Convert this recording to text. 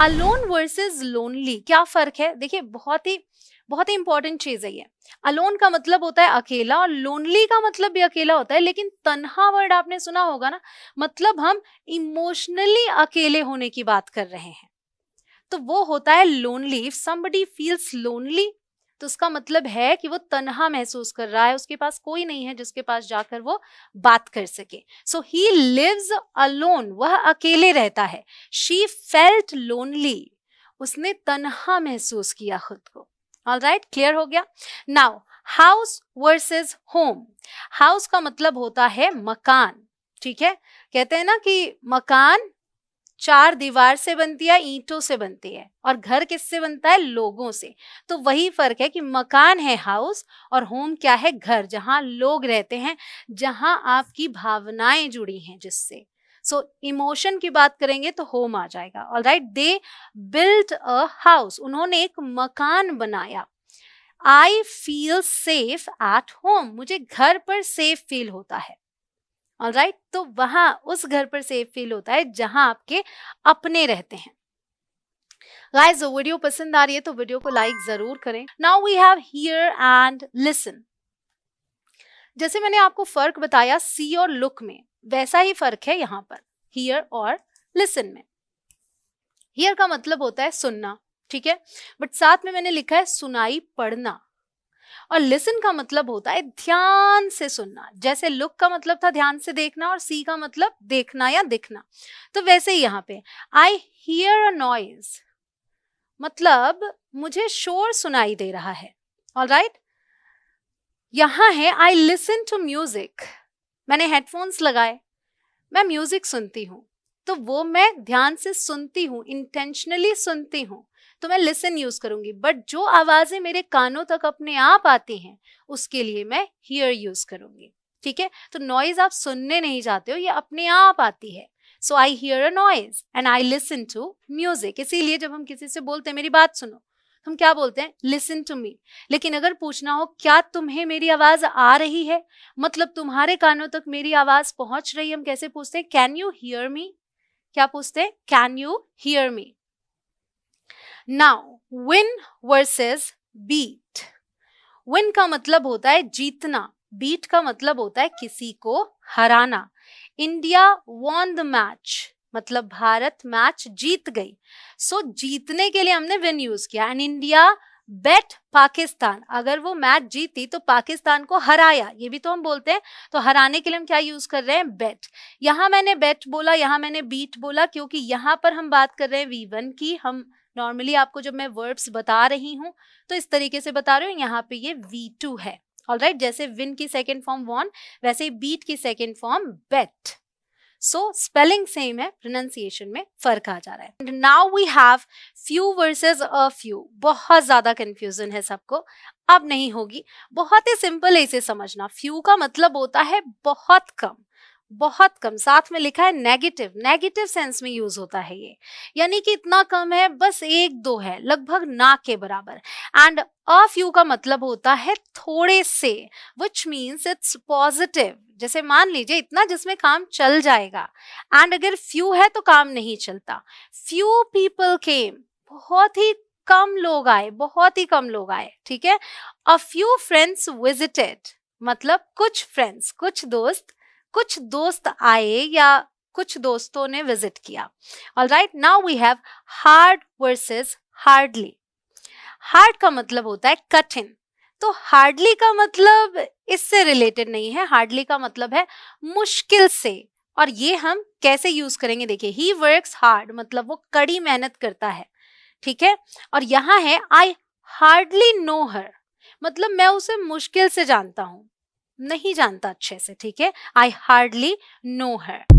Alone versus lonely, क्या फर्क है? देखिए बहुत ही इंपॉर्टेंट चीज है ये। अलोन का मतलब होता है अकेला और लोनली का मतलब भी अकेला होता है, लेकिन तन्हा वर्ड आपने सुना होगा ना, मतलब हम इमोशनली अकेले होने की बात कर रहे हैं, तो वो होता है lonely. If somebody feels lonely, तो उसका मतलब है कि वो तन्हा महसूस कर रहा है, उसके पास कोई नहीं है जिसके पास जाकर वो बात कर सके। सो ही लिव्स अलोन, वह अकेले रहता है। शी फेल्ट लोनली, उसने तन्हा महसूस किया खुद को। ऑलराइट, क्लियर हो गया? Now house versus home. House का मतलब होता है मकान, ठीक है? कहते हैं ना कि मकान चार दीवार से बनती है, ईंटों से बनती है, और घर किससे बनता है? लोगों से। तो वही फर्क है कि मकान है हाउस और होम क्या है? घर, जहां लोग रहते हैं, जहां आपकी भावनाएं जुड़ी हैं जिससे। सो इमोशन की बात करेंगे तो होम आ जाएगा। Alright, they built a house, उन्होंने एक मकान बनाया। I feel safe at home, मुझे घर पर सेफ फील होता है। ऑलराइट, तो वहां उस घर पर सेफ फील होता है जहां आपके अपने रहते हैं। गाइस, वीडियो पसंद आ रही है तो वीडियो को लाइक जरूर करें। Now we have hear and listen. जैसे मैंने आपको फर्क बताया सी और लुक में, वैसा ही फर्क है यहाँ पर हियर और लिसन में। हियर का मतलब होता है सुनना, ठीक है, बट साथ में मैंने लिखा है सुनाई पड़ना। और लिसन का मतलब होता है ध्यान से सुनना। जैसे लुक का मतलब था ध्यान से देखना और सी का मतलब देखना या दिखना, तो वैसे ही यहाँ पे आई हियर अ नॉइज, मतलब मुझे शोर सुनाई दे रहा है। ऑलराइट, यहां है आई लिसन टू म्यूजिक, मैंने हेडफोन्स लगाए, मैं म्यूजिक सुनती हूँ, तो वो मैं ध्यान से सुनती हूँ, इंटेंशनली सुनती हूँ, तो मैं लिसन यूज करूंगी। बट जो आवाजें मेरे कानों तक अपने आप आती हैं उसके लिए मैं हियर यूज करूंगी, ठीक है? तो नॉइज आप सुनने नहीं जाते हो, ये अपने आप आती है। So I hear a noise and I listen to music. इसीलिए जब हम किसी से बोलते हैं मेरी बात सुनो, हम क्या बोलते हैं? Listen to me. लेकिन अगर पूछना हो क्या तुम्हें मेरी आवाज आ रही है, मतलब तुम्हारे कानों तक मेरी आवाज पहुंच रही है, हम कैसे पूछते हैं? Can you hear me? क्या पूछते हैं? Can you hear me? Now win versus beat. Win का मतलब होता है जीतना, बीट का मतलब होता है किसी को हराना। इंडिया वॉन द मैच, मतलब भारत मैच जीत गई। सो जीतने के लिए हमने विन यूज किया। एंड इंडिया बेट पाकिस्तान, अगर वो मैच जीती तो पाकिस्तान को हराया, ये भी तो हम बोलते हैं। तो हराने के लिए हम क्या यूज कर रहे हैं? बेट। यहां मैंने बेट बोला, यहां मैंने बीट बोला, क्योंकि यहां पर हम बात कर रहे हैं V1 की। हम नॉर्मली आपको जब मैं वर्ब्स बता रही हूं तो इस तरीके से बता रही हूँ, यहाँ पे ये V2 है। ऑलराइट, जैसे विन की सेकेंड फॉर्म वॉन, वैसे ही बीट की second form beat. So spelling same है, प्रोनाउंसिएशन में फर्क आ जा रहा है। Now we have few versus a few. बहुत ज्यादा कंफ्यूजन है सबको, अब नहीं होगी। बहुत ही सिंपल है इसे समझना। फ्यू का मतलब होता है बहुत कम, बहुत कम। साथ में लिखा है नेगेटिव, नेगेटिव सेंस में यूज होता है ये, यानी कि इतना कम है, बस एक दो है, लगभग ना के बराबर। एंड अ फ्यू का मतलब होता है थोड़े से, विच मीन्स इट्स पॉजिटिव। जैसे मान लीजिए इतना जिसमें काम चल जाएगा, एंड अगर फ्यू है तो काम नहीं चलता। फ्यू पीपल केम, बहुत ही कम लोग आए, बहुत ही कम लोग आए, ठीक है? अ फ्यू फ्रेंड्स विजिटेड, मतलब कुछ फ्रेंड्स, कुछ दोस्त आए या कुछ दोस्तों ने विजिट किया। Alright, now we have hard versus hardly. Hard का मतलब होता है कठिन, तो हार्डली का मतलब इससे रिलेटेड नहीं है। हार्डली का मतलब है मुश्किल से, और ये हम कैसे यूज करेंगे? देखिए, ही वर्क्स हार्ड, मतलब वो कड़ी मेहनत करता है, ठीक है? और यहाँ है आई हार्डली नो हर, मतलब मैं उसे मुश्किल से जानता हूं, नहीं जानता अच्छे से, ठीक है? I hardly know her.